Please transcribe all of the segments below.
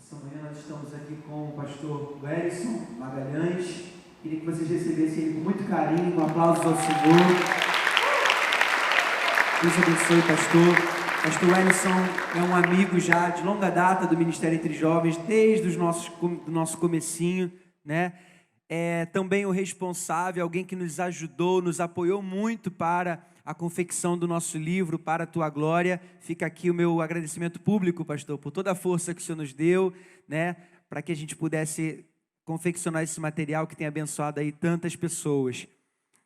Essa manhã nós estamos aqui com o pastor Wellington Magalhães. Queria que vocês recebessem ele com muito carinho, um aplauso ao Senhor. Deus abençoe, pastor. Pastor Wellington é um amigo já de longa data do Ministério Entre Jovens, desde do nosso comecinho, né? É também o responsável, alguém que nos ajudou, nos apoiou muito para a confecção do nosso livro, Para a Tua Glória. Fica aqui o meu agradecimento público, pastor, por toda a força que o Senhor nos deu, né? Para que a gente pudesse confeccionar esse material que tem abençoado aí tantas pessoas,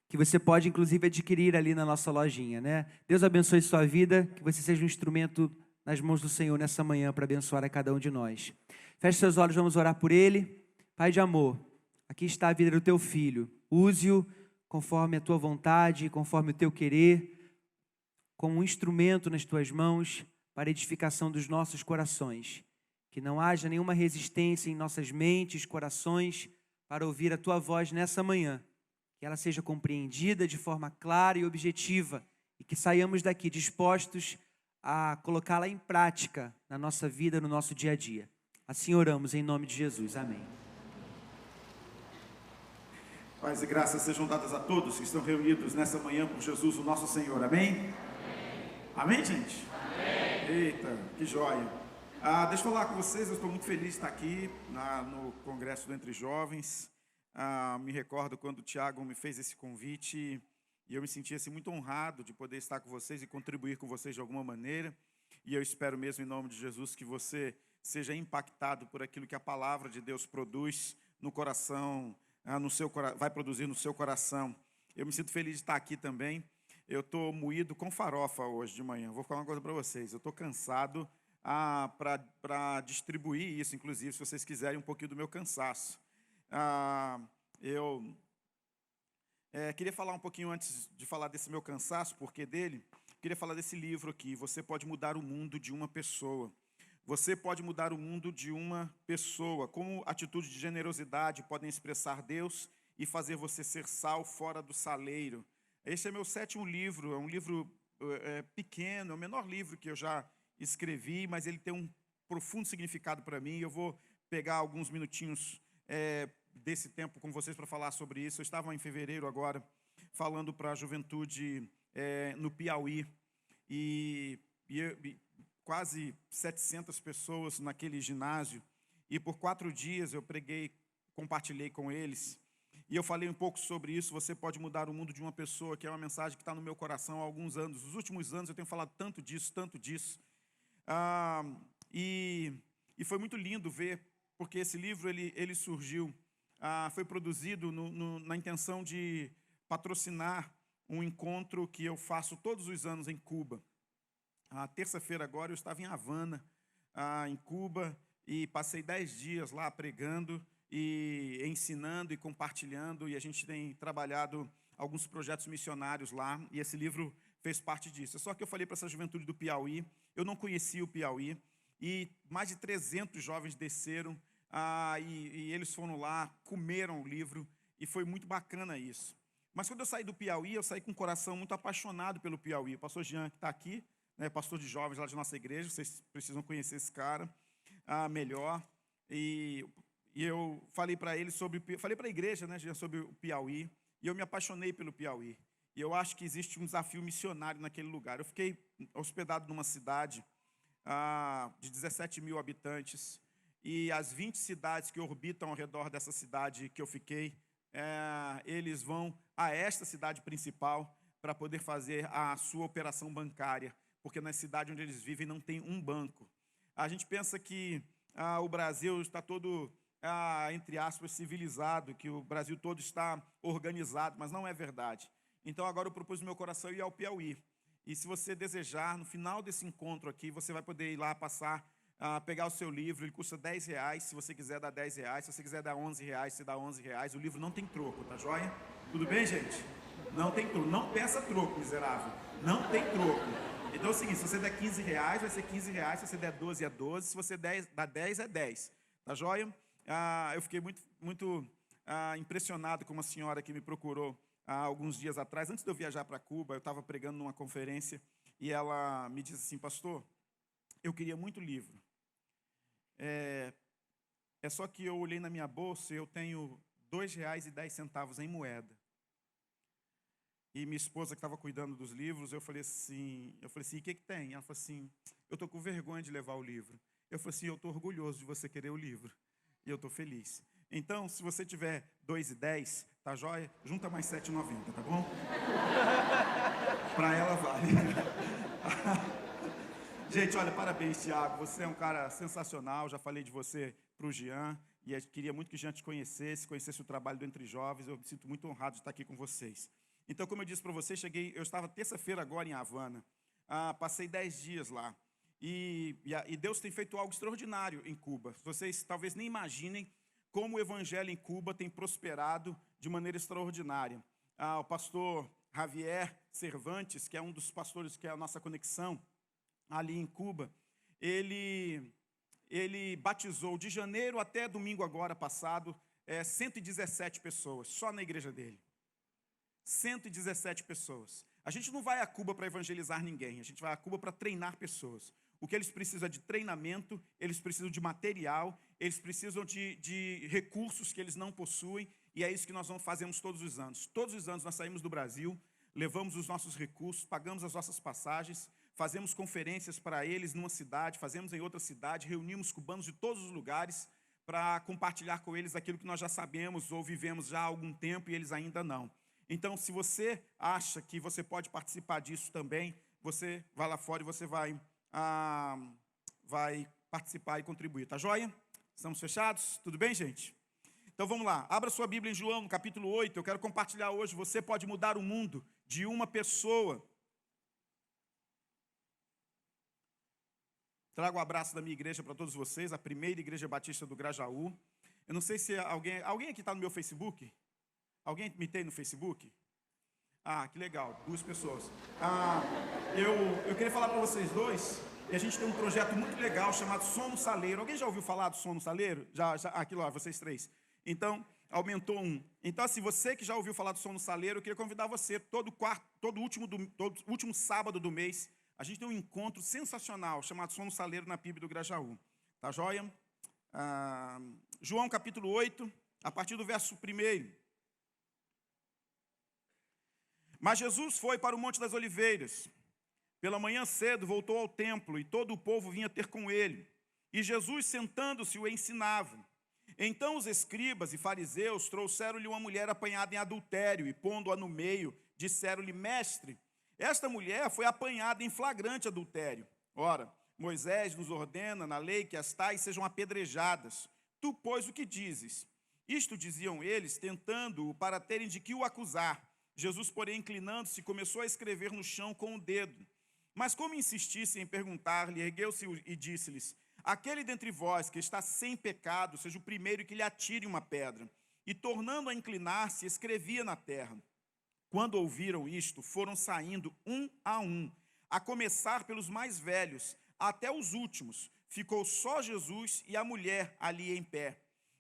que você pode, inclusive, adquirir ali na nossa lojinha, né? Deus abençoe sua vida, que você seja um instrumento nas mãos do Senhor nessa manhã para abençoar a cada um de nós. Feche seus olhos, vamos orar por ele. Pai de amor, aqui está a vida do teu filho. Use-o conforme a tua vontade, conforme o teu querer, como um instrumento nas tuas mãos para a edificação dos nossos corações. Que não haja nenhuma resistência em nossas mentes, corações, para ouvir a tua voz nessa manhã. Que ela seja compreendida de forma clara e objetiva e que saiamos daqui dispostos a colocá-la em prática na nossa vida, no nosso dia a dia. Assim oramos em nome de Jesus. Amém. Paz e graças sejam dadas a todos que estão reunidos nessa manhã por Jesus, o nosso Senhor. Amém? Amém, gente? Amém. Eita, que joia. Deixa eu falar com vocês, eu estou muito feliz de estar aqui no Congresso do Entre Jovens. Me recordo quando o Tiago me fez esse convite e eu me senti assim, muito honrado de poder estar com vocês e contribuir com vocês de alguma maneira. E eu espero mesmo, em nome de Jesus, que você seja impactado por aquilo que a palavra de Deus produz no coração, vai produzir no seu coração. Eu me sinto feliz de estar aqui também. Eu estou moído com farofa hoje de manhã. Vou falar uma coisa para vocês. Eu estou cansado para distribuir isso, inclusive, se vocês quiserem um pouquinho do meu cansaço. Eu queria falar um pouquinho antes de falar desse meu cansaço, porque dele, queria falar desse livro aqui, Você Pode Mudar o Mundo de uma Pessoa. Você pode mudar o mundo de uma pessoa. Como atitude de generosidade podem expressar Deus e fazer você ser sal fora do saleiro. Esse é meu 7º livro, é um livro pequeno, é o menor livro que eu já escrevi, mas ele tem um profundo significado para mim. Eu vou pegar alguns minutinhos desse tempo com vocês para falar sobre isso. Eu estava em fevereiro agora falando para a juventude no Piauí e quase 700 pessoas naquele ginásio, e por 4 dias eu preguei, compartilhei com eles, e eu falei um pouco sobre isso. Você pode mudar o mundo de uma pessoa, que é uma mensagem que está no meu coração há alguns anos. Nos últimos anos eu tenho falado tanto disso, e foi muito lindo ver, porque esse livro ele surgiu, foi produzido na intenção de patrocinar um encontro que eu faço todos os anos em Cuba. Terça-feira agora eu estava em Havana, em Cuba, e passei 10 dias lá pregando e ensinando e compartilhando, e a gente tem trabalhado alguns projetos missionários lá, e esse livro fez parte disso. Só que eu falei para essa juventude do Piauí, eu não conhecia o Piauí, e mais de 300 jovens desceram, e eles foram lá, comeram o livro, e foi muito bacana isso. Mas quando eu saí do Piauí, eu saí com um coração muito apaixonado pelo Piauí. O pastor Jean, que está aqui, pastor de jovens lá de nossa igreja, vocês precisam conhecer esse cara melhor. E eu falei para ele falei para a igreja, sobre o Piauí, e eu me apaixonei pelo Piauí. E eu acho que existe um desafio missionário naquele lugar. Eu fiquei hospedado numa cidade de 17 mil habitantes, e as 20 cidades que orbitam ao redor dessa cidade que eu fiquei, eles vão a esta cidade principal para poder fazer a sua operação bancária, porque na cidade onde eles vivem não tem um banco. A gente pensa que o Brasil está todo, entre aspas, civilizado, que o Brasil todo está organizado, mas não é verdade. Então agora eu propus no meu coração ir ao Piauí. E se você desejar, no final desse encontro aqui, você vai poder ir lá pegar o seu livro. Ele custa R$10, se você quiser dar R$10. Se você quiser dar R$11, você dá R$11. O livro não tem troco, tá joia? Tudo bem, gente? Não tem troco. Não peça troco, miserável. Não tem troco. Então é o seguinte, se você der R$15, vai ser R$15, se você der 12, é 12, se você dar 10, é 10, tá joia? Eu fiquei muito impressionado com uma senhora que me procurou há alguns dias atrás, antes de eu viajar para Cuba. Eu estava pregando numa conferência, e ela me disse assim: pastor, eu queria muito livro, É só que eu olhei na minha bolsa e eu tenho R$ 2,10 em moeda. E minha esposa que estava cuidando dos livros, eu falei assim, o que tem? Ela falou assim, eu estou com vergonha de levar o livro. Eu falei assim, eu estou orgulhoso de você querer o livro. E eu estou feliz. Então, se você tiver R$ 2,10, tá joia? Junta mais R$ 7,90, tá bom? Para ela vale. Gente, olha, parabéns, Thiago. Você é um cara sensacional. Já falei de você para o Jean. E eu queria muito que o Jean te conhecesse o trabalho do Entre Jovens. Eu me sinto muito honrado de estar aqui com vocês. Então, como eu disse para vocês, eu estava terça-feira agora em Havana. Passei 10 dias lá. E Deus tem feito algo extraordinário em Cuba. Vocês talvez nem imaginem como o evangelho em Cuba tem prosperado de maneira extraordinária. O pastor Javier Cervantes, que é um dos pastores que é a nossa conexão ali em Cuba, ele batizou de janeiro até domingo agora passado 117 pessoas, só na igreja dele. 117 pessoas. A gente não vai a Cuba para evangelizar ninguém, a gente vai a Cuba para treinar pessoas. O que eles precisam é de treinamento, eles precisam de material, eles precisam de recursos que eles não possuem, e é isso que nós fazemos todos os anos. Todos os anos nós saímos do Brasil, levamos os nossos recursos, pagamos as nossas passagens, fazemos conferências para eles numa cidade, fazemos em outra cidade, reunimos cubanos de todos os lugares para compartilhar com eles aquilo que nós já sabemos ou vivemos já há algum tempo e eles ainda não. Então, se você acha que você pode participar disso também, você vai lá fora e você vai participar e contribuir, tá joia? Estamos fechados? Tudo bem, gente? Então vamos lá, abra sua Bíblia em João, no capítulo 8, eu quero compartilhar hoje, você pode mudar o mundo de uma pessoa. Trago o abraço da minha igreja para todos vocês, a primeira igreja batista do Grajaú. Eu não sei se alguém aqui está no meu Facebook? Alguém me tem no Facebook? Que legal, 2 pessoas. Eu queria falar para vocês dois, e a gente tem um projeto muito legal chamado Som no Saleiro. Alguém já ouviu falar do Som no Saleiro? Já aquilo lá, vocês 3. Então, aumentou 1. Então, assim, você que já ouviu falar do Som no Saleiro, eu queria convidar você, todo último sábado do mês, a gente tem um encontro sensacional chamado Som no Saleiro na PIB do Grajaú. Tá joia? João capítulo 8, a partir do verso 1. Mas Jesus foi para o Monte das Oliveiras. Pela manhã cedo voltou ao templo e todo o povo vinha ter com ele. E Jesus, sentando-se, o ensinava. Então os escribas e fariseus trouxeram-lhe uma mulher apanhada em adultério e, pondo-a no meio, disseram-lhe: Mestre, esta mulher foi apanhada em flagrante adultério. Ora, Moisés nos ordena na lei que as tais sejam apedrejadas. Tu, pois, o que dizes? Isto diziam eles, tentando-o para terem de que o acusar. Jesus, porém, inclinando-se, começou a escrever no chão com o dedo. Mas como insistissem em perguntar-lhe, ergueu-se e disse-lhes: Aquele dentre vós que está sem pecado, seja o primeiro que lhe atire uma pedra. E, tornando a inclinar-se, escrevia na terra. Quando ouviram isto, foram saindo um, a começar pelos mais velhos, até os últimos. Ficou só Jesus e a mulher ali em pé.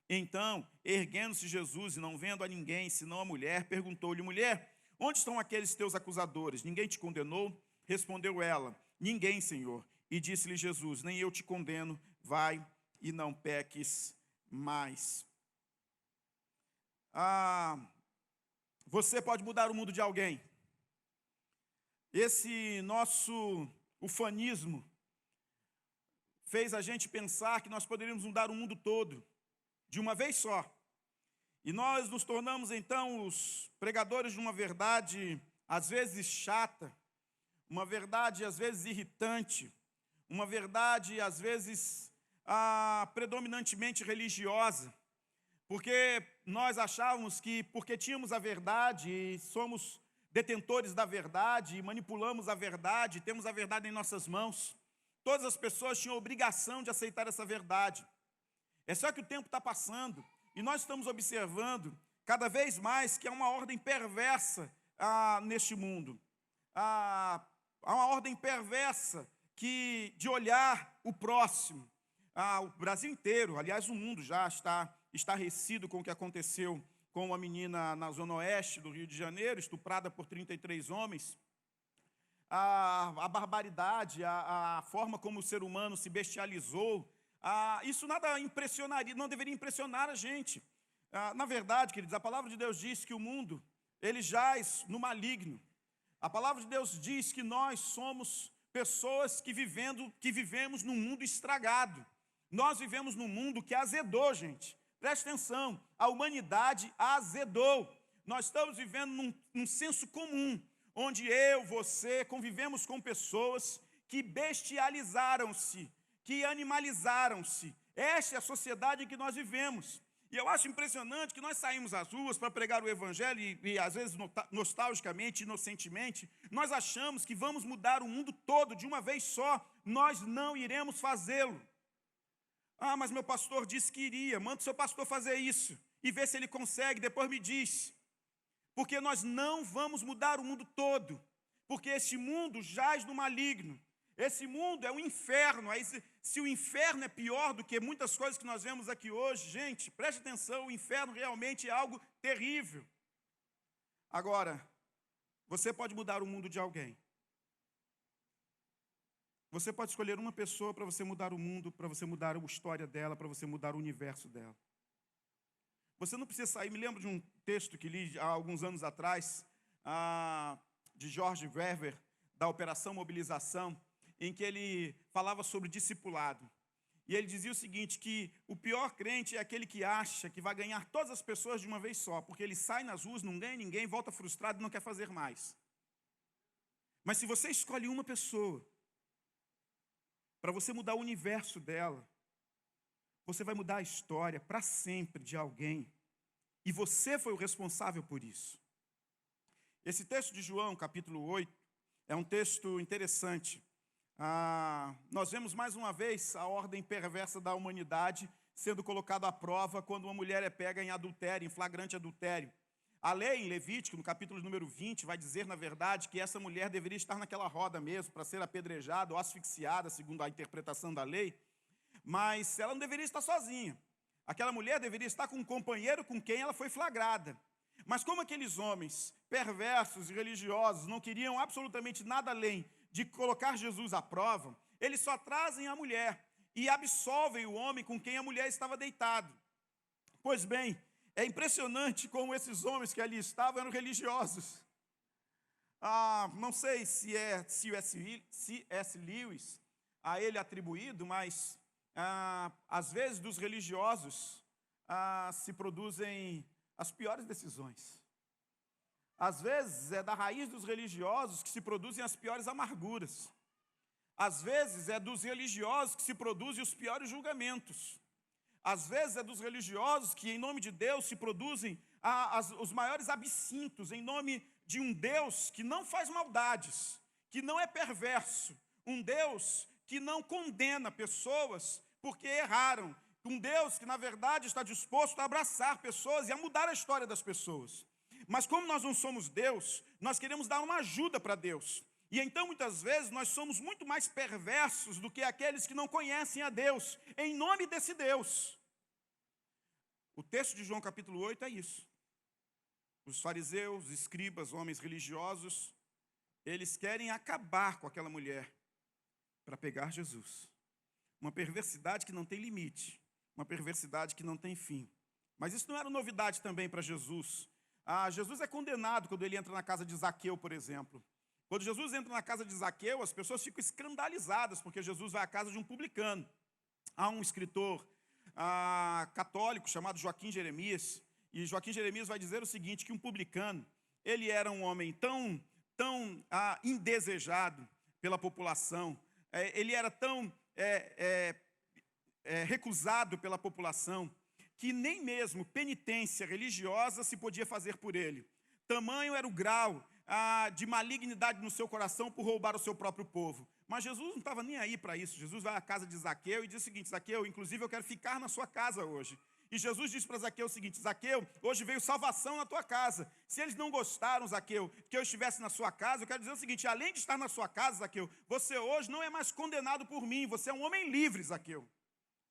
Então, erguendo-se Jesus e não vendo a ninguém, senão a mulher, perguntou-lhe: Mulher, onde estão aqueles teus acusadores? Ninguém te condenou? Respondeu ela: Ninguém, Senhor. E disse-lhe Jesus: Nem eu te condeno, vai e não peques mais. Você pode mudar o mundo de alguém. Esse nosso ufanismo fez a gente pensar que nós poderíamos mudar o mundo todo, de uma vez só. E nós nos tornamos, então, os pregadores de uma verdade, às vezes chata, uma verdade, às vezes irritante, uma verdade, às vezes, predominantemente religiosa, porque nós achávamos que, porque tínhamos a verdade e somos detentores da verdade, e manipulamos a verdade, temos a verdade em nossas mãos, todas as pessoas tinham a obrigação de aceitar essa verdade. É só que o tempo está passando e nós estamos observando cada vez mais que há uma ordem perversa neste mundo. Há uma ordem perversa de olhar o próximo. O Brasil inteiro, aliás, o mundo já está estarrecido com o que aconteceu com uma menina na zona oeste do Rio de Janeiro, estuprada por 33 homens. A barbaridade, a forma como o ser humano se bestializou, Isso nada impressionaria, não deveria impressionar a gente. Na verdade, queridos, a palavra de Deus diz que o mundo, ele jaz no maligno. A palavra de Deus diz que nós somos pessoas que vivemos num mundo estragado. Nós vivemos num mundo que azedou, gente. Preste atenção, a humanidade azedou. Nós estamos vivendo num senso comum, onde eu, você, convivemos com pessoas que bestializaram-se, que animalizaram-se. Esta é a sociedade em que nós vivemos. E eu acho impressionante que nós saímos às ruas para pregar o evangelho e às vezes nostalgicamente, inocentemente, nós achamos que vamos mudar o mundo todo de uma vez só. Nós não iremos fazê-lo. Mas meu pastor disse que iria. Manda o seu pastor fazer isso e ver se ele consegue, depois me diz. Porque nós não vamos mudar o mundo todo, porque esse mundo jaz no maligno. Esse mundo é um inferno. Se o inferno é pior do que muitas coisas que nós vemos aqui hoje, gente, preste atenção, o inferno realmente é algo terrível. Agora, você pode mudar o mundo de alguém. Você pode escolher uma pessoa para você mudar o mundo, para você mudar a história dela, para você mudar o universo dela. Você não precisa sair. Me lembro de um texto que li há alguns anos atrás, de George Verwer, da Operação Mobilização, em que ele falava sobre discipulado. E ele dizia o seguinte, que o pior crente é aquele que acha que vai ganhar todas as pessoas de uma vez só, porque ele sai nas ruas, não ganha ninguém, volta frustrado e não quer fazer mais. Mas se você escolhe uma pessoa, para você mudar o universo dela, você vai mudar a história para sempre de alguém. E você foi o responsável por isso. Esse texto de João, capítulo 8, é um texto interessante. Nós vemos mais uma vez a ordem perversa da humanidade sendo colocada à prova quando uma mulher é pega em adultério, em flagrante adultério. A lei em Levítico, no capítulo número 20, vai dizer, na verdade, que essa mulher deveria estar naquela roda mesmo, para ser apedrejada ou asfixiada, segundo a interpretação da lei, mas ela não deveria estar sozinha. Aquela mulher deveria estar com um companheiro com quem ela foi flagrada. Mas como aqueles homens perversos e religiosos não queriam absolutamente nada além de colocar Jesus à prova, eles só trazem a mulher e absolvem o homem com quem a mulher estava deitada. Pois bem, é impressionante como esses homens que ali estavam eram religiosos. Não sei se é C.S. Lewis a ele atribuído, mas às vezes dos religiosos se produzem as piores decisões. Às vezes é da raiz dos religiosos que se produzem as piores amarguras. Às vezes é dos religiosos que se produzem os piores julgamentos. Às vezes é dos religiosos que, em nome de Deus, se produzem os maiores absintos, em nome de um Deus que não faz maldades, que não é perverso, um Deus que não condena pessoas porque erraram, um Deus que, na verdade, está disposto a abraçar pessoas e a mudar a história das pessoas. Mas como nós não somos Deus, nós queremos dar uma ajuda para Deus. E então, muitas vezes, nós somos muito mais perversos do que aqueles que não conhecem a Deus, em nome desse Deus. O texto de João capítulo 8 é isso. Os fariseus, escribas, homens religiosos, eles querem acabar com aquela mulher para pegar Jesus. Uma perversidade que não tem limite, uma perversidade que não tem fim. Mas isso não era novidade também para Jesus. Jesus é condenado quando ele entra na casa de Zaqueu, por exemplo. Quando Jesus entra na casa de Zaqueu, as pessoas ficam escandalizadas, porque Jesus vai à casa de um publicano. Há um escritor católico chamado Joaquim Jeremias, e Joaquim Jeremias vai dizer o seguinte, que um publicano, ele era um homem tão indesejado pela população, ele era tão recusado pela população, que nem mesmo penitência religiosa se podia fazer por ele. Tamanho era o grau de malignidade no seu coração por roubar o seu próprio povo. Mas Jesus não estava nem aí para isso. Jesus vai à casa de Zaqueu e diz o seguinte, Zaqueu, inclusive eu quero ficar na sua casa hoje. E Jesus diz para Zaqueu o seguinte, Zaqueu, hoje veio salvação na tua casa. Se eles não gostaram, Zaqueu, que eu estivesse na sua casa, eu quero dizer o seguinte, além de estar na sua casa, Zaqueu, você hoje não é mais condenado por mim, você é um homem livre, Zaqueu.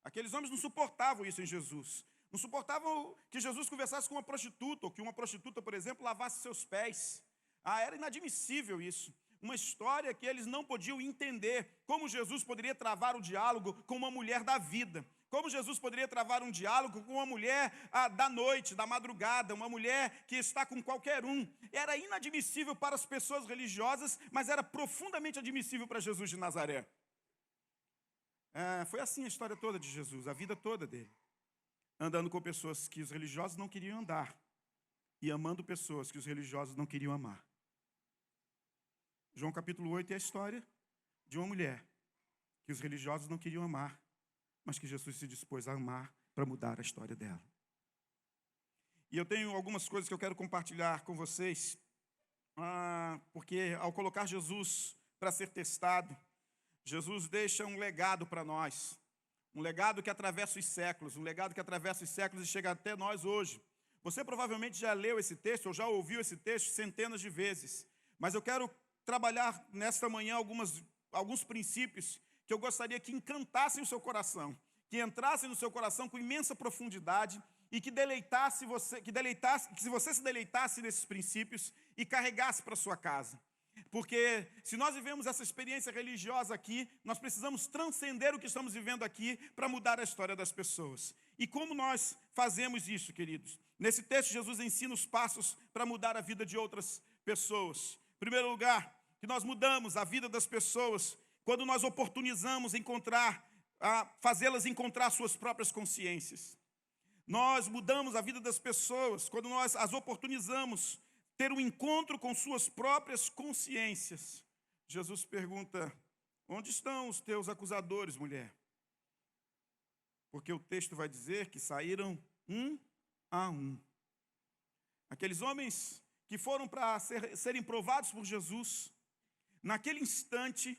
Aqueles homens não suportavam isso em Jesus. Não suportavam que Jesus conversasse com uma prostituta, ou que uma prostituta, por exemplo, lavasse seus pés. Era inadmissível isso. uma história que eles não podiam entender. Como Jesus poderia travar o diálogo com uma mulher da vida? Como Jesus poderia travar um diálogo com uma mulher da noite, da madrugada, uma mulher que está com qualquer um? Era inadmissível para as pessoas religiosas, mas era profundamente admissível para Jesus de Nazaré. Foi assim a história toda de Jesus, a vida toda dele. Andando com pessoas que os religiosos não queriam andar e amando pessoas que os religiosos não queriam amar. João capítulo 8 é a história de uma mulher que os religiosos não queriam amar, mas que Jesus se dispôs a amar para mudar a história dela. E eu tenho algumas coisas que eu quero compartilhar com vocês, porque ao colocar Jesus para ser testado, Jesus deixa um legado para nós, um legado que atravessa os séculos, e chega até nós hoje. Você provavelmente já leu esse texto, ou já ouviu esse texto centenas de vezes, mas eu quero trabalhar nesta manhã alguns princípios que eu gostaria que encantassem o seu coração, que entrassem no seu coração com imensa profundidade e que se você se deleitasse nesses princípios e carregasse para a sua casa. Porque se nós vivemos essa experiência religiosa aqui, nós precisamos transcender o que estamos vivendo aqui para mudar a história das pessoas. E como nós fazemos isso, queridos? Nesse texto, Jesus ensina os passos para mudar a vida de outras pessoas. Em primeiro lugar, que nós mudamos a vida das pessoas quando nós oportunizamos fazê-las encontrar suas próprias consciências. Nós mudamos a vida das pessoas quando nós as oportunizamos ter um encontro com suas próprias consciências. Jesus pergunta: onde estão os teus acusadores, mulher? Porque o texto vai dizer que saíram um a um. Aqueles homens que foram para serem provados por Jesus, naquele instante,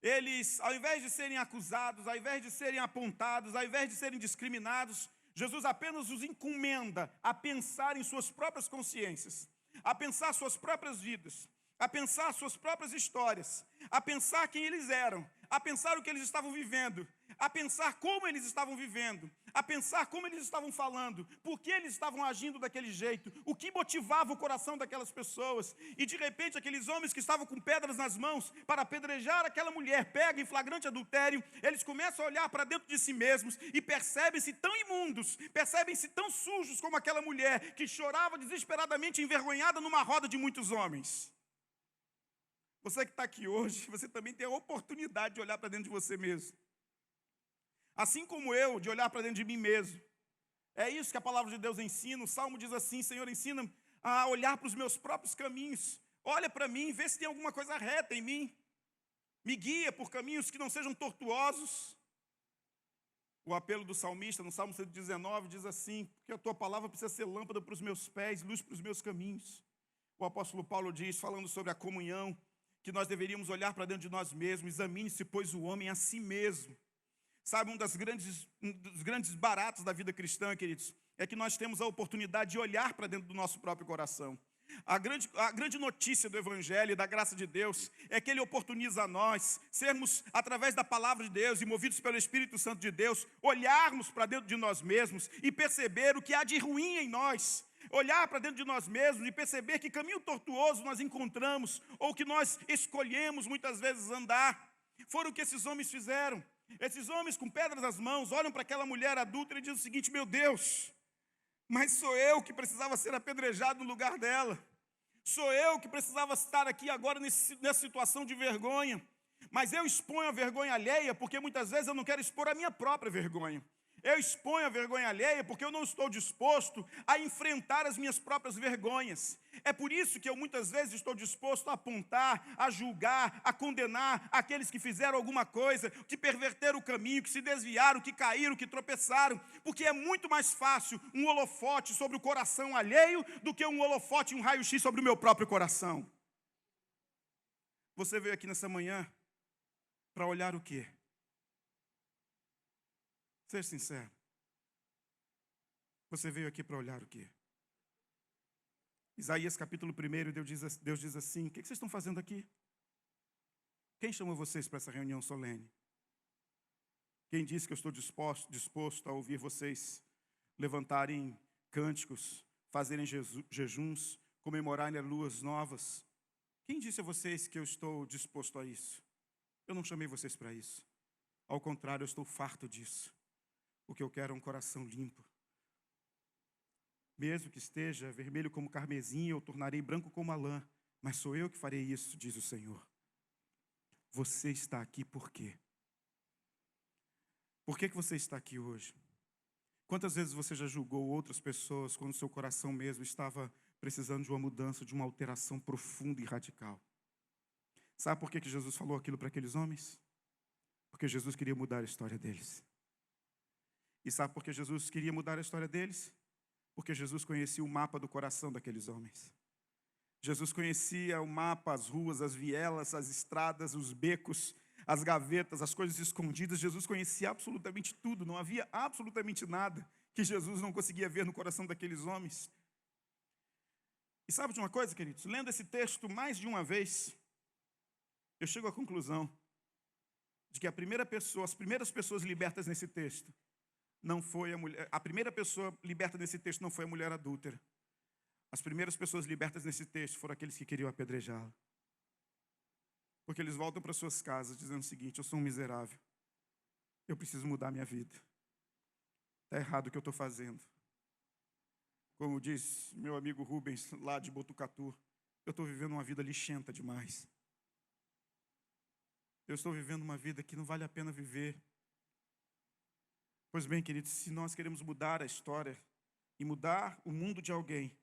eles, ao invés de serem acusados, ao invés de serem apontados, ao invés de serem discriminados, Jesus apenas os encomenda a pensar em suas próprias consciências, a pensar suas próprias vidas, a pensar suas próprias histórias, a pensar quem eles eram, a pensar o que eles estavam vivendo, a pensar como eles estavam vivendo, a pensar como eles estavam falando, por que eles estavam agindo daquele jeito, o que motivava o coração daquelas pessoas. E de repente aqueles homens que estavam com pedras nas mãos para apedrejar aquela mulher pega em flagrante adultério, eles começam a olhar para dentro de si mesmos e percebem-se tão imundos, percebem-se tão sujos como aquela mulher que chorava desesperadamente envergonhada numa roda de muitos homens. Você que está aqui hoje, você também tem a oportunidade de olhar para dentro de você mesmo. Assim como eu, de olhar para dentro de mim mesmo. É isso que a palavra de Deus ensina. O Salmo diz assim: Senhor, ensina-me a olhar para os meus próprios caminhos. Olha para mim, vê se tem alguma coisa reta em mim. Me guia por caminhos que não sejam tortuosos. O apelo do salmista, no Salmo 119, diz assim: porque a tua palavra precisa ser lâmpada para os meus pés, luz para os meus caminhos. O apóstolo Paulo diz, falando sobre a comunhão, que nós deveríamos olhar para dentro de nós mesmos. Examine-se, pois, o homem a si mesmo. Sabe, um dos grandes baratos da vida cristã, queridos, é que nós temos a oportunidade de olhar para dentro do nosso próprio coração. A grande notícia do Evangelho e da graça de Deus é que Ele oportuniza a nós sermos, através da palavra de Deus e movidos pelo Espírito Santo de Deus, olharmos para dentro de nós mesmos e perceber o que há de ruim em nós. Olhar para dentro de nós mesmos e perceber que caminho tortuoso nós encontramos ou que nós escolhemos muitas vezes andar. Foram o que esses homens fizeram. Esses homens com pedras nas mãos olham para aquela mulher adúltera e dizem o seguinte: meu Deus, mas sou eu que precisava ser apedrejado no lugar dela. Sou eu que precisava estar aqui agora nessa situação de vergonha. Mas eu exponho a vergonha alheia porque muitas vezes eu não quero expor a minha própria vergonha. Eu exponho a vergonha alheia porque eu não estou disposto a enfrentar as minhas próprias vergonhas. É por isso que eu muitas vezes estou disposto a apontar, a julgar, a condenar aqueles que fizeram alguma coisa, que perverteram o caminho, que se desviaram, que caíram, que tropeçaram. Porque é muito mais fácil um holofote sobre o coração alheio do que um holofote, um raio-x sobre o meu próprio coração. Você veio aqui nessa manhã para olhar o quê? Seja sincero. Você veio aqui para olhar o quê? Isaías capítulo 1, Deus diz assim: o que vocês estão fazendo aqui? Quem chamou vocês para essa reunião solene? Quem disse que eu estou disposto a ouvir vocês levantarem cânticos, fazerem jejuns, comemorarem luas novas? Quem disse a vocês que eu estou disposto a isso? Eu não chamei vocês para isso. Ao contrário, eu estou farto disso. O que eu quero é um coração limpo. Mesmo que esteja vermelho como carmesim, eu tornarei branco como a lã. Mas sou eu que farei isso, diz o Senhor. Você está aqui por quê? Por que você está aqui hoje? Quantas vezes você já julgou outras pessoas quando seu coração mesmo estava precisando de uma mudança, de uma alteração profunda e radical? Sabe por que Jesus falou aquilo para aqueles homens? Porque Jesus queria mudar a história deles. E sabe por que Jesus queria mudar a história deles? Porque Jesus conhecia o mapa do coração daqueles homens. Jesus conhecia o mapa, as ruas, as vielas, as estradas, os becos, as gavetas, as coisas escondidas. Jesus conhecia absolutamente tudo. Não havia absolutamente nada que Jesus não conseguia ver no coração daqueles homens. E sabe de uma coisa, queridos? Lendo esse texto mais de uma vez, eu chego à conclusão de que as primeiras pessoas libertas nesse texto, não foi a mulher. A primeira pessoa liberta nesse texto não foi a mulher adúltera. As primeiras pessoas libertas nesse texto foram aqueles que queriam apedrejá-la. Porque eles voltam para suas casas dizendo o seguinte: eu sou um miserável. Eu preciso mudar minha vida. Está errado o que eu estou fazendo. Como diz meu amigo Rubens, lá de Botucatu, eu estou vivendo uma vida lixenta demais. Eu estou vivendo uma vida que não vale a pena viver. Pois bem, queridos, se nós queremos mudar a história e mudar o mundo de alguém,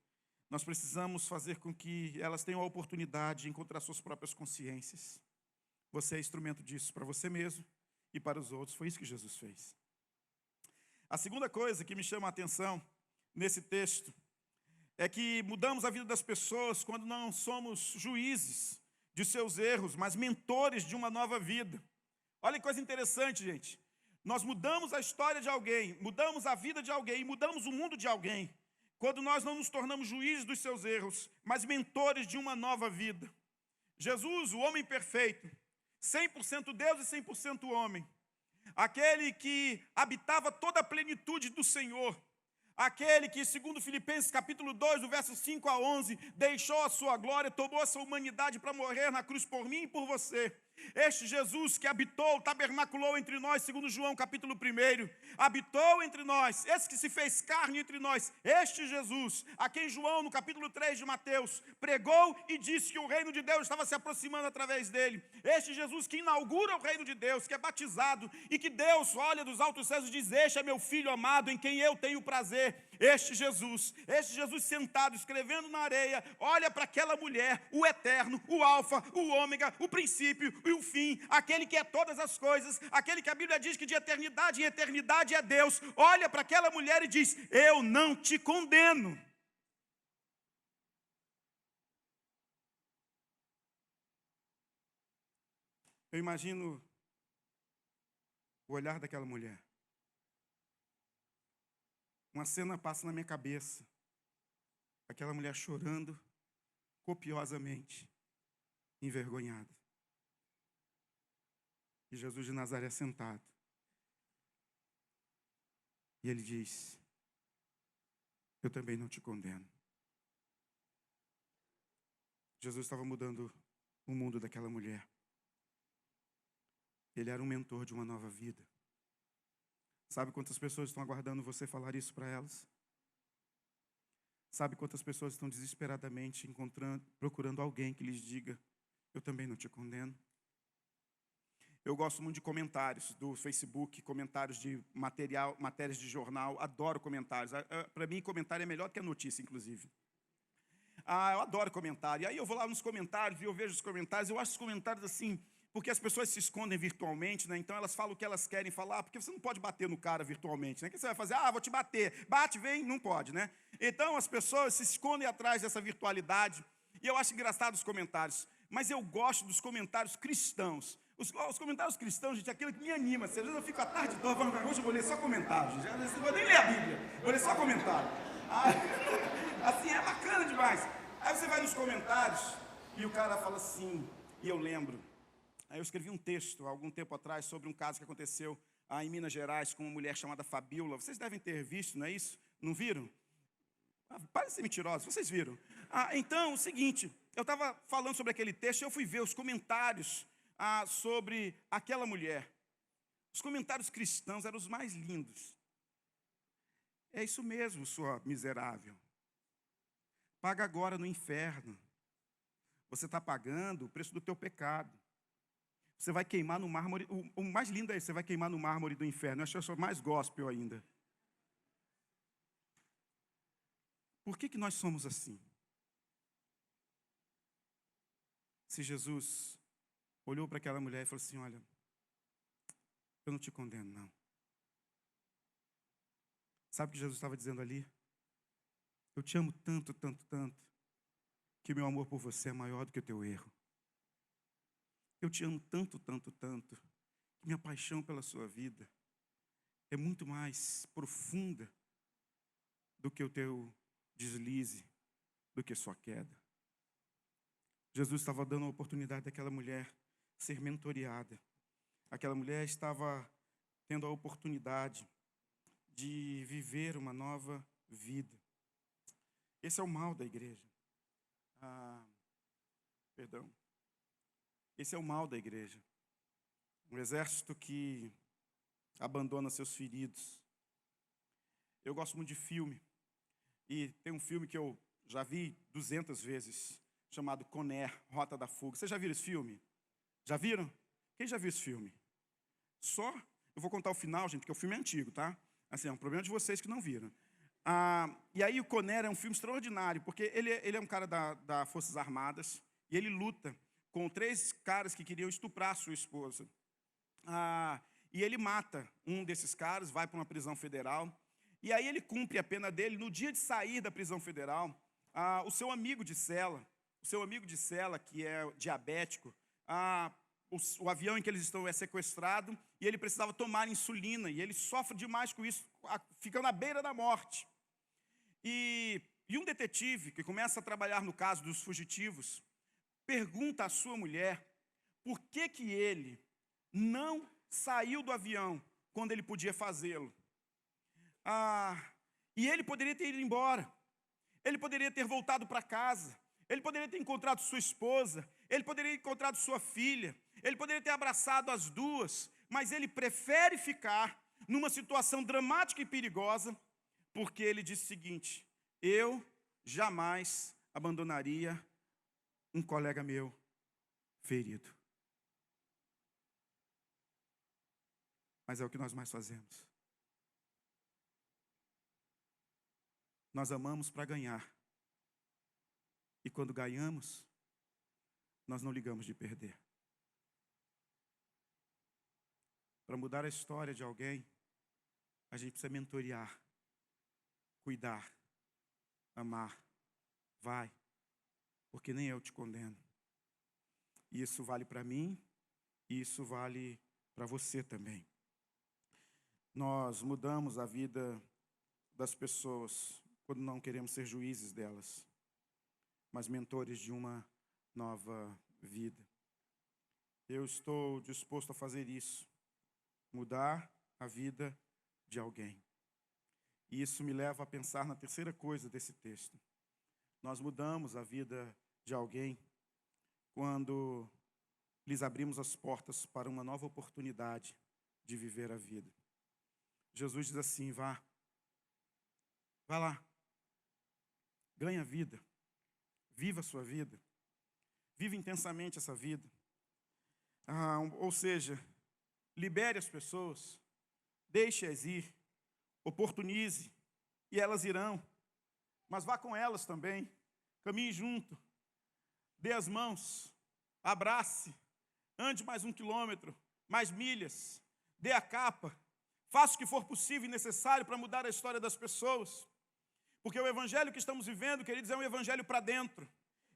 nós precisamos fazer com que elas tenham a oportunidade de encontrar suas próprias consciências. Você é instrumento disso para você mesmo e para os outros. Foi isso que Jesus fez. A segunda coisa que me chama a atenção nesse texto é que mudamos a vida das pessoas quando não somos juízes de seus erros, mas mentores de uma nova vida. Olha que coisa interessante, gente. Nós mudamos a história de alguém, mudamos a vida de alguém, mudamos o mundo de alguém, quando nós não nos tornamos juízes dos seus erros, mas mentores de uma nova vida. Jesus, o homem perfeito, 100% Deus e 100% homem, aquele que habitava toda a plenitude do Senhor, aquele que, segundo Filipenses capítulo 2, do verso 5 a 11, deixou a sua glória, tomou a sua humanidade para morrer na cruz por mim e por você. Este Jesus que habitou, tabernaculou entre nós, segundo João capítulo 1, habitou entre nós, esse que se fez carne entre nós, este Jesus, a quem João, no capítulo 3 de Mateus, pregou e disse que o reino de Deus estava se aproximando através dele. Este Jesus que inaugura o reino de Deus, que é batizado, e que Deus olha dos altos céus e diz: este é meu filho amado, em quem eu tenho prazer. Este Jesus sentado, escrevendo na areia, olha para aquela mulher, o eterno, o alfa, o ômega, o princípio e o fim, aquele que é todas as coisas, aquele que a Bíblia diz que de eternidade em eternidade é Deus, olha para aquela mulher e diz: eu não te condeno. Eu imagino o olhar daquela mulher. Uma cena passa na minha cabeça. Aquela mulher chorando copiosamente, envergonhada. E Jesus de Nazaré sentado. E ele diz: eu também não te condeno. Jesus estava mudando o mundo daquela mulher. Ele era um mentor de uma nova vida. Sabe quantas pessoas estão aguardando você falar isso para elas? Sabe quantas pessoas estão desesperadamente procurando alguém que lhes diga: eu também não te condeno? Eu gosto muito de comentários do Facebook, comentários de matérias de jornal, adoro comentários. Para mim, comentário é melhor que a notícia, inclusive. Eu adoro comentário. E aí eu vou lá nos comentários e eu vejo os comentários, eu acho os comentários assim, porque as pessoas se escondem virtualmente, né? Então elas falam o que elas querem falar, porque você não pode bater no cara virtualmente, né? O que você vai fazer? Vou te bater. Bate, vem, não pode, né? Então as pessoas se escondem atrás dessa virtualidade, e eu acho engraçado os comentários, mas eu gosto dos comentários cristãos. Os comentários cristãos, gente, é aquilo que me anima. Às vezes eu fico à tarde toda, hoje eu vou ler só comentários, gente. Às vezes eu vou nem ler a Bíblia, vou ler só comentário. Assim, é bacana demais. Aí você vai nos comentários, e o cara fala assim, e eu lembro. Aí eu escrevi um texto, há algum tempo atrás, sobre um caso que aconteceu em Minas Gerais, com uma mulher chamada Fabíola. Vocês devem ter visto, não é isso? Não viram? Para de ser mentirosos, vocês viram. Então, o seguinte, eu estava falando sobre aquele texto e eu fui ver os comentários sobre aquela mulher. Os comentários cristãos eram os mais lindos. É isso mesmo, sua miserável. Paga agora no inferno. Você está pagando o preço do teu pecado. Você vai queimar no mármore. O mais lindo é isso, você vai queimar no mármore do inferno. Eu acho que eu sou mais gospel ainda. Por que nós somos assim? Se Jesus olhou para aquela mulher e falou assim, olha, eu não te condeno, não. Sabe o que Jesus estava dizendo ali? Eu te amo tanto, tanto, tanto, que meu amor por você é maior do que o teu erro. Eu te amo tanto, tanto, tanto, que minha paixão pela sua vida é muito mais profunda do que o teu deslize, do que sua queda. Jesus estava dando a oportunidade daquela mulher ser mentoreada. Aquela mulher estava tendo a oportunidade de viver uma nova vida. Esse é o mal da igreja. Esse é o mal da igreja. Um exército que abandona seus feridos. Eu gosto muito de filme. E tem um filme que eu já vi 200 vezes, chamado Conner, Rota da Fuga. Vocês já viram esse filme? Já viram? Quem já viu esse filme? Só? Eu vou contar o final, gente, porque o filme é antigo, tá? Assim, é um problema de vocês que não viram. E aí o Conner é um filme extraordinário, porque ele é um cara das Forças Armadas, e ele luta com 3 caras que queriam estuprar a sua esposa. E ele mata um desses caras, vai para uma prisão federal, e aí ele cumpre a pena dele. No dia de sair da prisão federal, o seu amigo de cela, que é diabético, o avião em que eles estão é sequestrado, e ele precisava tomar insulina, e ele sofre demais com isso, ficando à beira da morte. E um detetive que começa a trabalhar no caso dos fugitivos, pergunta à sua mulher por que ele não saiu do avião quando ele podia fazê-lo. E ele poderia ter ido embora, ele poderia ter voltado para casa, ele poderia ter encontrado sua esposa, ele poderia ter encontrado sua filha, ele poderia ter abraçado as duas, mas ele prefere ficar numa situação dramática e perigosa, porque ele disse o seguinte: eu jamais abandonaria um colega meu ferido. Mas é o que nós mais fazemos. Nós amamos para ganhar. E quando ganhamos, nós não ligamos de perder. Para mudar a história de alguém, a gente precisa mentorear, cuidar, amar. Vai, porque nem eu te condeno. E isso vale para mim, e isso vale para você também. Nós mudamos a vida das pessoas quando não queremos ser juízes delas, mas mentores de uma nova vida. Eu estou disposto a fazer isso, mudar a vida de alguém. E isso me leva a pensar na terceira coisa desse texto. Nós mudamos a vida de alguém quando lhes abrimos as portas para uma nova oportunidade de viver a vida. Jesus diz assim: vá lá, ganha a vida, viva a sua vida, viva intensamente essa vida. Ou seja, libere as pessoas, deixe-as ir, oportunize, e elas irão, mas vá com elas também, caminhe junto, dê as mãos, abrace, ande mais 1 quilômetro, mais milhas, dê a capa, faça o que for possível e necessário para mudar a história das pessoas, porque o evangelho que estamos vivendo, queridos, é um evangelho para dentro,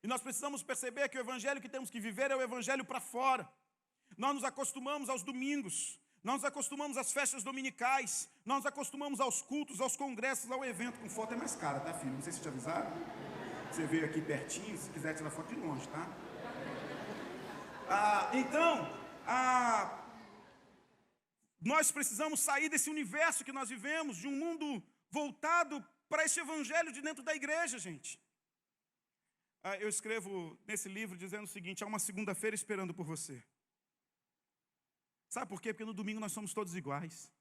e nós precisamos perceber que o evangelho que temos que viver é o evangelho para fora. Nós nos acostumamos aos domingos, nós nos acostumamos às festas dominicais, nós nos acostumamos aos cultos, aos congressos, ao evento. Com foto é mais cara, tá, filho? Não sei se te avisaram. Você veio aqui pertinho, se quiser tirar foto de longe, tá? Nós precisamos sair desse universo que nós vivemos, de um mundo voltado para esse evangelho de dentro da igreja, gente. Eu escrevo nesse livro dizendo o seguinte: há uma segunda-feira esperando por você. Sabe por quê? Porque no domingo nós somos todos iguais.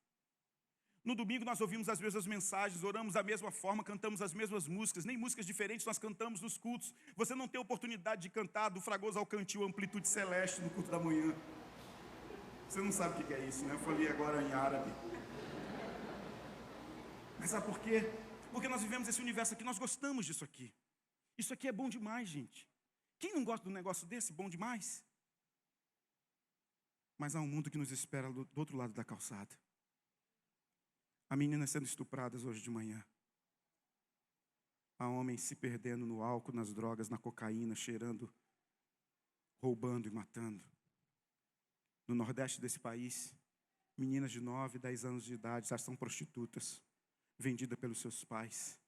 No domingo nós ouvimos as mesmas mensagens, oramos da mesma forma, cantamos as mesmas músicas, nem músicas diferentes nós cantamos nos cultos. Você não tem oportunidade de cantar do Fragoso ao Cantil, Amplitude Celeste no culto da manhã. Você não sabe o que é isso, né? Eu falei agora em árabe. Mas sabe por quê? Porque nós vivemos esse universo aqui, nós gostamos disso aqui. Isso aqui é bom demais, gente. Quem não gosta de um negócio desse, bom demais? Mas há um mundo que nos espera do outro lado da calçada. Há meninas sendo estupradas hoje de manhã. Há homens se perdendo no álcool, nas drogas, na cocaína, cheirando, roubando e matando. No nordeste desse país, meninas de 9, 10 anos de idade já são prostitutas, vendidas pelos seus pais.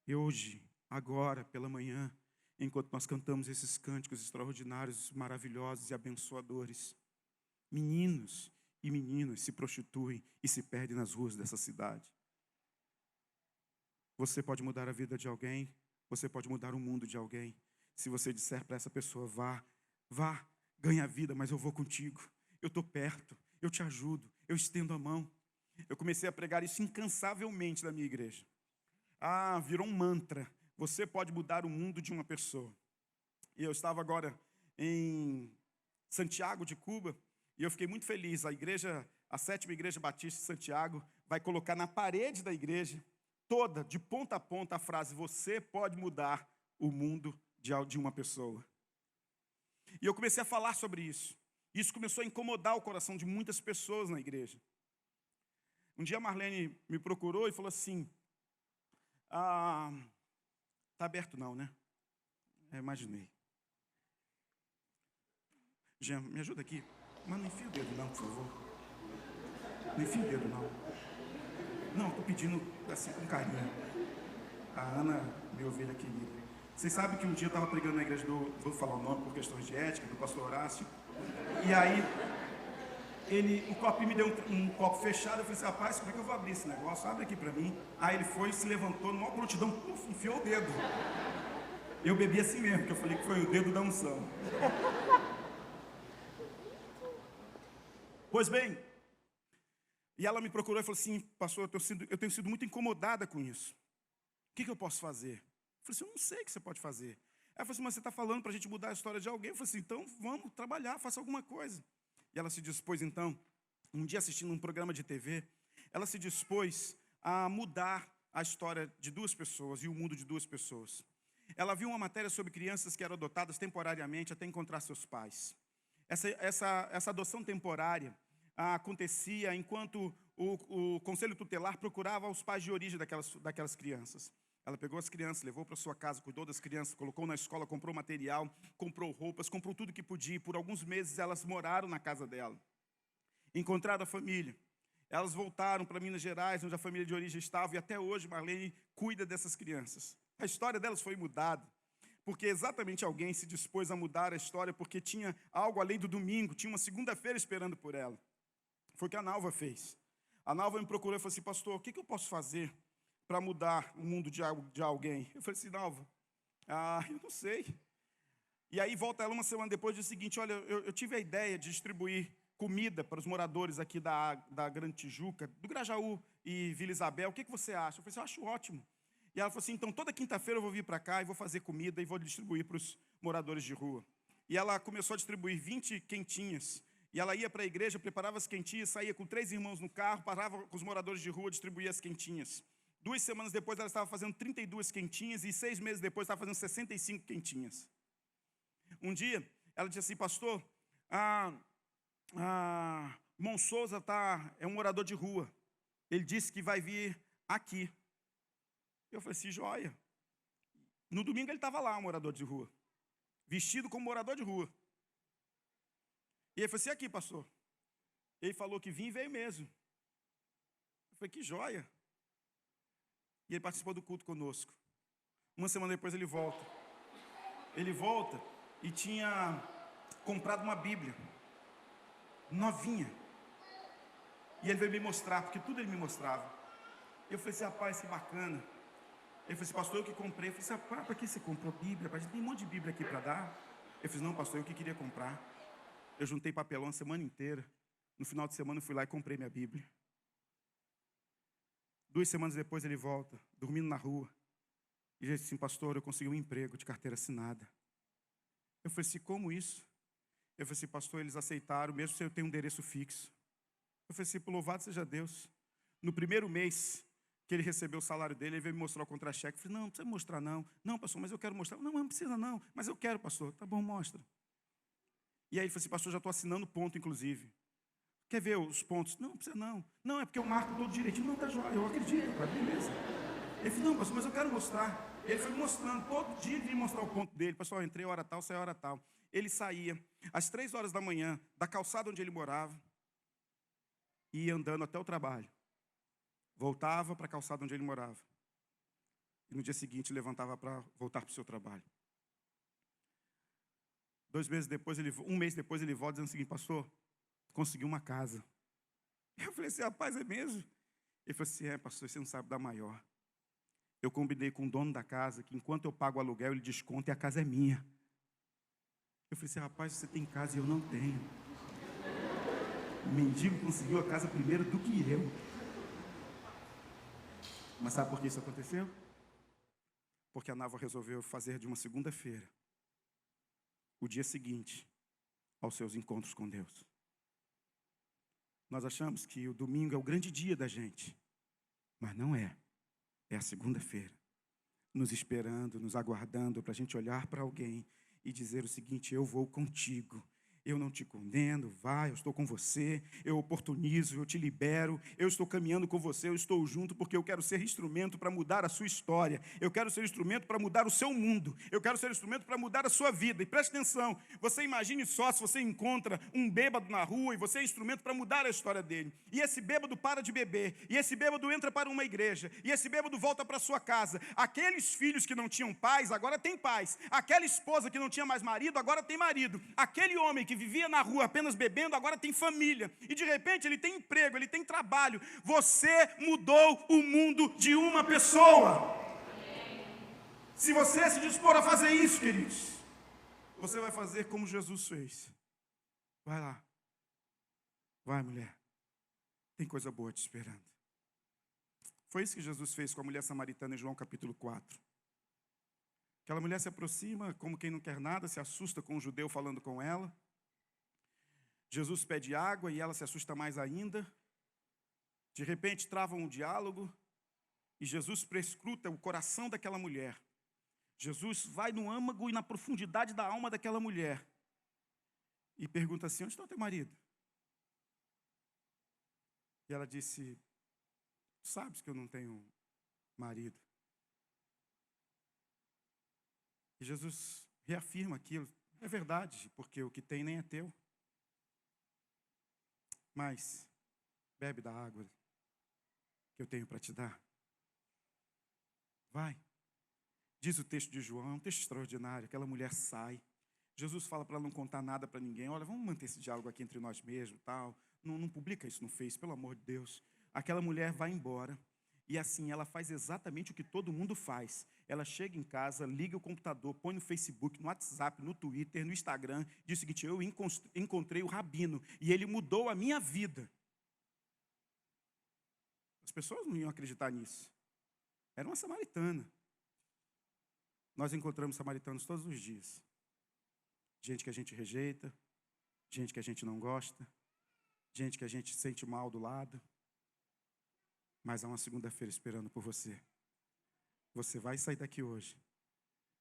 E hoje, agora, pela manhã, enquanto nós cantamos esses cânticos extraordinários, maravilhosos e abençoadores, meninos e meninas se prostituem e se perdem nas ruas dessa cidade. Você pode mudar a vida de alguém, você pode mudar o mundo de alguém, se você disser para essa pessoa: vá, ganha a vida, mas eu vou contigo, eu estou perto, eu te ajudo, eu estendo a mão. Eu comecei a pregar isso incansavelmente na minha igreja. Virou um mantra: você pode mudar o mundo de uma pessoa. E eu estava agora em Santiago de Cuba, e eu fiquei muito feliz. A 7ª Igreja Batista de Santiago vai colocar na parede da igreja, toda, de ponta a ponta, a frase: você pode mudar o mundo de uma pessoa. E eu comecei a falar sobre isso. Isso começou a incomodar o coração de muitas pessoas na igreja. Um dia a Marlene me procurou e falou assim: tá aberto não, né? Imaginei. Jean, me ajuda aqui. Mas não enfia o dedo não, por favor. Não enfia o dedo não. Não, estou pedindo assim com carinho. A Ana, minha ovelha querida. Vocês sabem que um dia eu estava pregando na igreja vou falar o nome por questões de ética, do pastor Horácio. E aí, o copinho me deu um copo fechado. Eu falei assim: rapaz, como é que eu vou abrir esse negócio? Abre aqui para mim. Aí ele foi, se levantou, numa prontidão, enfiou o dedo. Eu bebi assim mesmo, porque eu falei que foi o dedo da unção. Pois bem, e ela me procurou e falou assim: pastor, eu tenho sido muito incomodada com isso. O que eu posso fazer? Eu falei assim: eu não sei o que você pode fazer. Ela falou assim: mas você está falando para a gente mudar a história de alguém? Eu falei assim: então vamos trabalhar, faça alguma coisa. E ela se dispôs então, um dia assistindo um programa de TV, ela se dispôs a mudar a história de 2 pessoas e o mundo de 2 pessoas. Ela viu uma matéria sobre crianças que eram adotadas temporariamente até encontrar seus pais. Essa adoção temporária acontecia enquanto o conselho tutelar procurava os pais de origem daquelas crianças. Ela pegou as crianças, levou para sua casa, cuidou das crianças, colocou na escola, comprou material, comprou roupas, comprou tudo que podia. E por alguns meses elas moraram na casa dela. Encontraram a família. Elas voltaram para Minas Gerais, onde a família de origem estava, e até hoje Marlene cuida dessas crianças. A história delas foi mudada, porque exatamente alguém se dispôs a mudar a história, porque tinha algo além do domingo, tinha uma segunda-feira esperando por ela. Foi o que a Nalva fez. A Nalva me procurou e falou assim: pastor, o que eu posso fazer para mudar o mundo de alguém? Eu falei assim: Nalva, eu não sei. E aí volta ela uma semana depois e diz o seguinte: olha, eu tive a ideia de distribuir comida para os moradores aqui da Grande Tijuca, do Grajaú e Vila Isabel. O que você acha? Eu falei assim: eu acho ótimo. E ela falou assim: então toda quinta-feira eu vou vir para cá e vou fazer comida e vou distribuir para os moradores de rua. E ela começou a distribuir 20 quentinhas. E ela ia para a igreja, preparava as quentinhas, saía com 3 irmãos no carro, parava com os moradores de rua, distribuía as quentinhas. 2 semanas depois ela estava fazendo 32 quentinhas e 6 meses depois estava fazendo 65 quentinhas. Um dia ela disse assim: pastor, Mon Souza é um morador de rua. Ele disse que vai vir aqui. Eu falei assim: joia. No domingo ele estava lá, um morador de rua, vestido como morador de rua. E ele falou assim: aqui, pastor. Ele falou que vinha e veio mesmo. Eu falei: que joia. E ele participou do culto conosco. Uma semana depois ele volta. Ele volta e tinha comprado uma Bíblia novinha. E ele veio me mostrar, porque tudo ele me mostrava. Eu falei assim: rapaz, que bacana. Ele falou assim, pastor, eu que comprei. Eu falei assim, para que você comprou Bíblia? A gente tem um monte de Bíblia aqui para dar. Ele falou, não, pastor, eu que queria comprar. Eu juntei papelão a semana inteira. No final de semana eu fui lá e comprei minha Bíblia. 2 semanas depois ele volta, dormindo na rua. E ele disse assim, pastor, eu consegui um emprego de carteira assinada. Eu falei assim, como isso? Eu falei assim, pastor, eles aceitaram, mesmo se eu tenho um endereço fixo. Eu falei assim, louvado seja Deus. No primeiro mês que ele recebeu o salário dele, ele veio me mostrar o contra-cheque. Eu falei, não precisa mostrar não. Não, pastor, mas eu quero mostrar. Não precisa não, mas eu quero, pastor. Tá bom, mostra. E aí ele falou assim, pastor, já estou assinando ponto, inclusive. Quer ver os pontos? Não precisa não. Não, é porque eu marco todo direitinho. Não, tá jóia, eu acredito, beleza. Ele falou, não, pastor, mas eu quero mostrar. Ele foi mostrando, todo dia ele vinha mostrar o ponto dele. Pessoal, eu entrei hora tal, saí hora tal. Ele saía às 3 horas da manhã, da calçada onde ele morava, e ia andando até o trabalho. Voltava para a calçada onde ele morava. E no dia seguinte levantava para voltar para o seu trabalho. 2 meses depois, um mês depois, ele volta dizendo o seguinte, pastor, consegui uma casa. Eu falei assim, rapaz, é mesmo? Ele falou assim, pastor, você não sabe da maior. Eu combinei com o dono da casa que enquanto eu pago o aluguel, ele desconta e a casa é minha. Eu falei assim, rapaz, você tem casa e eu não tenho. O mendigo conseguiu a casa primeiro do que eu. Mas sabe por que isso aconteceu? Porque a Nava resolveu fazer de uma segunda-feira o dia seguinte aos seus encontros com Deus. Nós achamos que o domingo é o grande dia da gente, mas não é. É a segunda-feira, nos esperando, nos aguardando para a gente olhar para alguém e dizer o seguinte, eu vou contigo. Eu não te condeno, vai, eu estou com você, eu oportunizo, eu te libero, eu estou caminhando com você, eu estou junto porque eu quero ser instrumento para mudar a sua história, eu quero ser instrumento para mudar o seu mundo, eu quero ser instrumento para mudar a sua vida. E preste atenção, você imagine só se você encontra um bêbado na rua e você é instrumento para mudar a história dele. E esse bêbado para de beber, e esse bêbado entra para uma igreja, e esse bêbado volta para sua casa. Aqueles filhos que não tinham pais, agora têm pais. Aquela esposa que não tinha mais marido, agora tem marido. Aquele homem que vivia na rua apenas bebendo, agora tem família. E de repente ele tem emprego, ele tem trabalho. Você mudou o mundo de uma pessoa. Se você se dispor a fazer isso, queridos, você vai fazer como Jesus fez. Vai lá. Vai, mulher. Tem coisa boa te esperando. Foi isso que Jesus fez com a mulher samaritana em João capítulo 4. Aquela mulher se aproxima como quem não quer nada, se assusta com o judeu falando com ela. Jesus pede água e ela se assusta mais ainda. De repente travam um diálogo e Jesus prescruta o coração daquela mulher. Jesus vai no âmago e na profundidade da alma daquela mulher e pergunta assim, onde está o teu marido? E ela disse, sabes que eu não tenho marido. E Jesus reafirma aquilo, é verdade, porque o que tem nem é teu. Mas bebe da água que eu tenho para te dar. Vai. Diz o texto de João, é um texto extraordinário. Aquela mulher sai. Jesus fala para ela não contar nada para ninguém. Olha, vamos manter esse diálogo aqui entre nós mesmos, tal. Não publica isso no Face, pelo amor de Deus. Aquela mulher vai embora. E assim, ela faz exatamente o que todo mundo faz. Ela chega em casa, liga o computador, põe no Facebook, no WhatsApp, no Twitter, no Instagram, diz o seguinte, eu encontrei o Rabino e ele mudou a minha vida. As pessoas não iam acreditar nisso. Era uma samaritana. Nós encontramos samaritanos todos os dias. Gente que a gente rejeita, gente que a gente não gosta, gente que a gente sente mal do lado. Mas há uma segunda-feira esperando por você. Você vai sair daqui hoje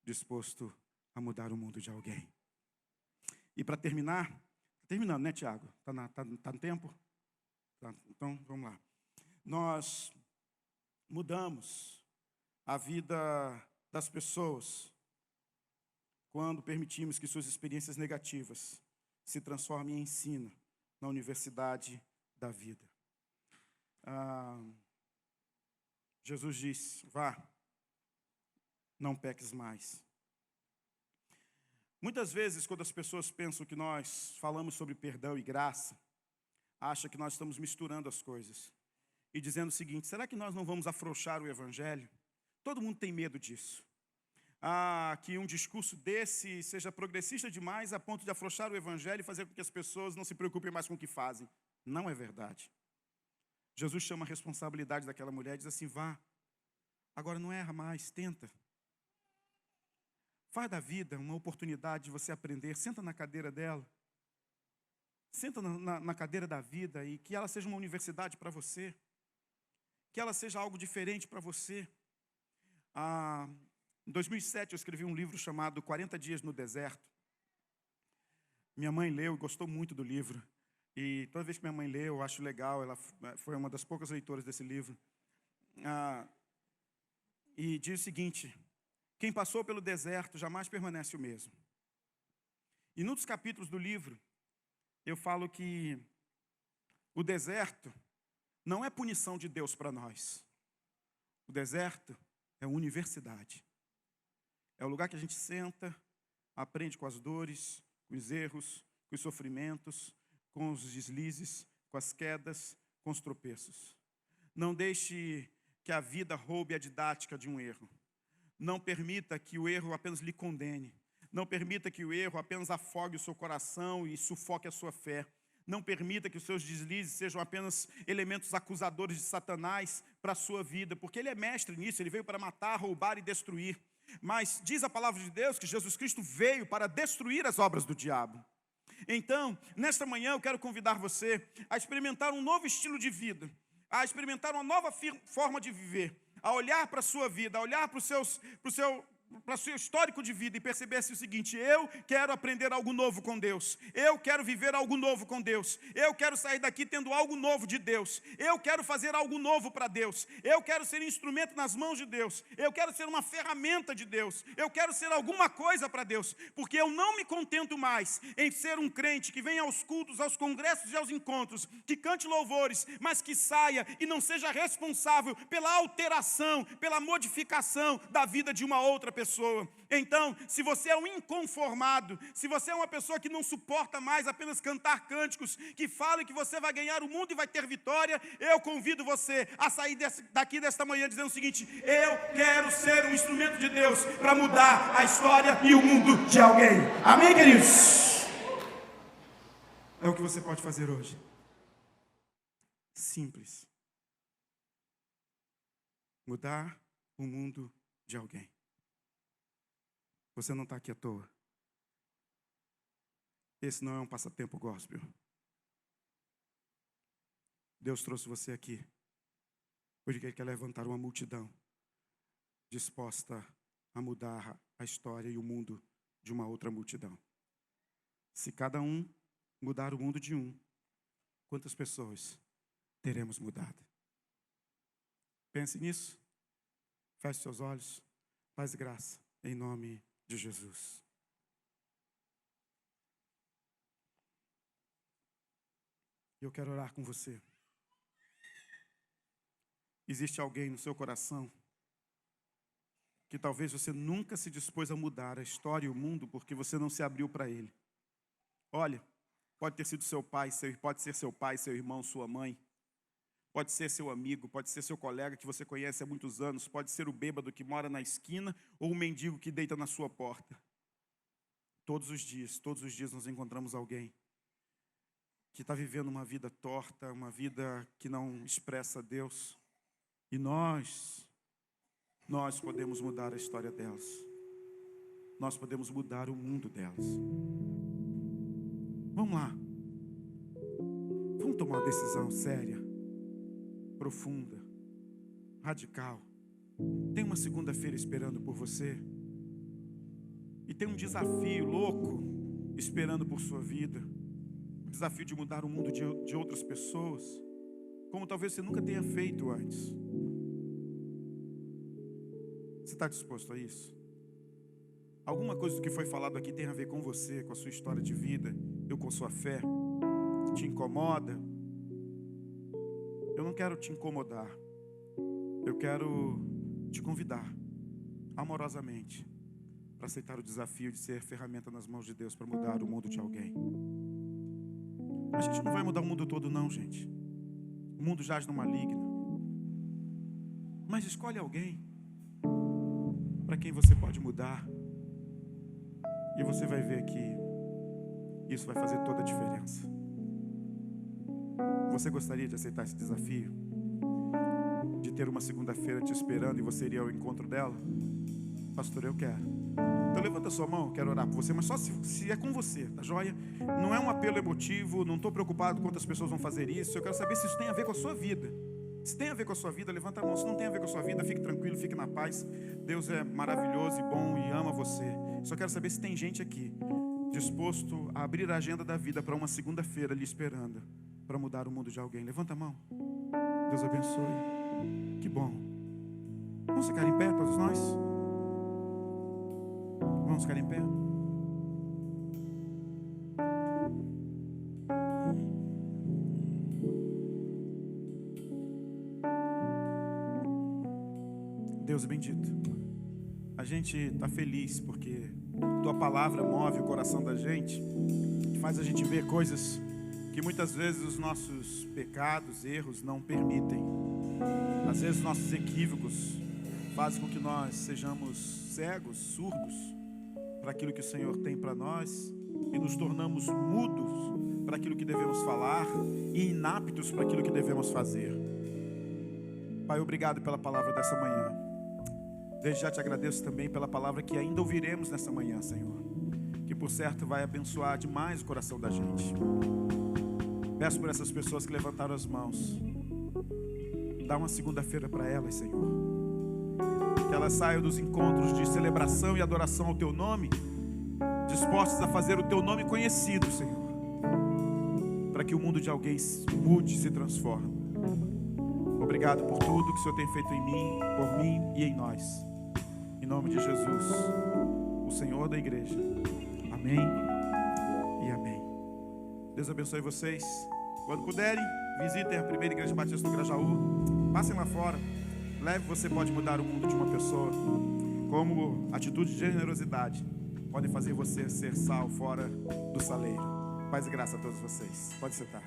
disposto a mudar o mundo de alguém. E para terminar, terminando, né, Tiago? Tá no tempo? Tá, então, vamos lá. Nós mudamos a vida das pessoas quando permitimos que suas experiências negativas se transformem em ensino na universidade da vida. Jesus disse, vá, não peques mais. Muitas vezes, quando as pessoas pensam que nós falamos sobre perdão e graça, acham que nós estamos misturando as coisas. E dizendo o seguinte, será que nós não vamos afrouxar o evangelho? Todo mundo tem medo disso. Que um discurso desse seja progressista demais a ponto de afrouxar o evangelho e fazer com que as pessoas não se preocupem mais com o que fazem. Não é verdade. Jesus chama a responsabilidade daquela mulher e diz assim: vá, agora não erra mais, tenta. Faz da vida uma oportunidade de você aprender. Senta na cadeira dela. Senta na cadeira da vida e que ela seja uma universidade para você. Que ela seja algo diferente para você. Em 2007 eu escrevi um livro chamado 40 Dias no Deserto. Minha mãe leu e gostou muito do livro. E toda vez que minha mãe lê, eu acho legal. Ela foi uma das poucas leitoras desse livro. E diz o seguinte: quem passou pelo deserto jamais permanece o mesmo. E num dos capítulos do livro, eu falo que o deserto não é punição de Deus para nós. O deserto é uma universidade. É o lugar que a gente senta, aprende com as dores, com os erros, com os sofrimentos, com os deslizes, com as quedas, com os tropeços. Não deixe que a vida roube a didática de um erro. Não permita que o erro apenas lhe condene. Não permita que o erro apenas afogue o seu coração e sufoque a sua fé. Não permita que os seus deslizes sejam apenas elementos acusadores de Satanás para a sua vida, porque ele é mestre nisso, ele veio para matar, roubar e destruir. Mas diz a palavra de Deus que Jesus Cristo veio para destruir as obras do diabo. Então, nesta manhã eu quero convidar você a experimentar um novo estilo de vida, a experimentar uma nova forma de viver, a olhar para a sua vida, a olhar para o seu histórico de vida e perceber-se o seguinte: eu quero aprender algo novo com Deus, eu quero viver algo novo com Deus, eu quero sair daqui tendo algo novo de Deus, eu quero fazer algo novo para Deus, eu quero ser instrumento nas mãos de Deus, eu quero ser uma ferramenta de Deus, eu quero ser alguma coisa para Deus, porque eu não me contento mais em ser um crente que venha aos cultos, aos congressos e aos encontros, que cante louvores, mas que saia e não seja responsável pela alteração, pela modificação da vida de uma outra pessoa. Então, se você é um inconformado, se você é uma pessoa que não suporta mais apenas cantar cânticos que falam que você vai ganhar o mundo e vai ter vitória, eu convido você a sair daqui desta manhã dizendo o seguinte: eu quero ser um instrumento de Deus para mudar a história e o mundo de alguém. Amém, queridos? É o que você pode fazer hoje. Simples. Mudar o mundo de alguém. Você não está aqui à toa. Esse não é um passatempo gospel. Deus trouxe você aqui porque Ele quer levantar uma multidão disposta a mudar a história e o mundo de uma outra multidão. Se cada um mudar o mundo de um, quantas pessoas teremos mudado? Pense nisso. Feche seus olhos. Paz e graça, em nome de Jesus. Eu quero orar com você. Existe alguém no seu coração que talvez você nunca se dispôs a mudar a história e o mundo porque você não se abriu para ele. Olha, pode ter sido seu pai, pode ser seu pai, seu irmão, sua mãe. Pode ser seu amigo, pode ser seu colega que você conhece há muitos anos, pode ser o bêbado que mora na esquina ou o mendigo que deita na sua porta. Todos os dias nós encontramos alguém que está vivendo uma vida torta, uma vida que não expressa Deus. E nós podemos mudar a história delas. Nós podemos mudar o mundo delas. Vamos lá. Vamos tomar uma decisão séria, profunda, radical. Tem uma segunda-feira esperando por você. E tem um desafio louco esperando por sua vida. O desafio de mudar o mundo de outras pessoas, como talvez você nunca tenha feito antes. Você está disposto a isso? Alguma coisa do que foi falado aqui tem a ver com você, com a sua história de vida, ou com a sua fé? Te incomoda? Eu não quero te incomodar. Eu quero te convidar, amorosamente, para aceitar o desafio de ser ferramenta nas mãos de Deus para mudar o mundo de alguém. A gente não vai mudar o mundo todo não, gente. O mundo jaz no maligno. Mas escolhe alguém. para quem você pode mudar. E você vai ver que isso vai fazer toda a diferença. Você gostaria de aceitar esse desafio? De ter uma segunda-feira te esperando e você iria ao encontro dela? Pastor, eu quero. Então levanta sua mão, eu quero orar por você, mas só se é com você, tá joia? Não é um apelo emotivo, não estou preocupado com quantas pessoas vão fazer isso. Eu quero saber se isso tem a ver com a sua vida. Se tem a ver com a sua vida, levanta a mão. Se não tem a ver com a sua vida, fique tranquilo, fique na paz. Deus é maravilhoso e bom e ama você. Só quero saber se tem gente aqui disposto a abrir a agenda da vida para uma segunda-feira ali esperando para mudar o mundo de alguém. Levanta a mão. Deus abençoe. Que bom. Vamos ficar em pé, todos nós? Vamos ficar em pé? Deus bendito, a gente está feliz porque Tua palavra move o coração da gente, faz a gente ver coisas que muitas vezes os nossos pecados, erros não permitem. Às vezes nossos equívocos fazem com que nós sejamos cegos, surdos para aquilo que o Senhor tem para nós e nos tornamos mudos para aquilo que devemos falar e inaptos para aquilo que devemos fazer. Pai, obrigado pela palavra dessa manhã. Desde já te agradeço também pela palavra que ainda ouviremos nessa manhã, Senhor, que por certo vai abençoar demais o coração da gente. Peço por essas pessoas que levantaram as mãos, dá uma segunda-feira para elas, Senhor, que elas saiam dos encontros de celebração e adoração ao Teu nome, dispostas a fazer o Teu nome conhecido, Senhor, para que o mundo de alguém mude e se transforme. Obrigado por tudo que o Senhor tem feito em mim, por mim e em nós. Em nome de Jesus, o Senhor da igreja. Amém e amém. Deus abençoe vocês. Quando puderem, visitem a primeira igreja batista do Grajaú. Passem lá fora. Leve, você pode mudar o mundo de uma pessoa. Como atitude de generosidade podem fazer você ser sal fora do saleiro. Paz e graça a todos vocês. Pode sentar.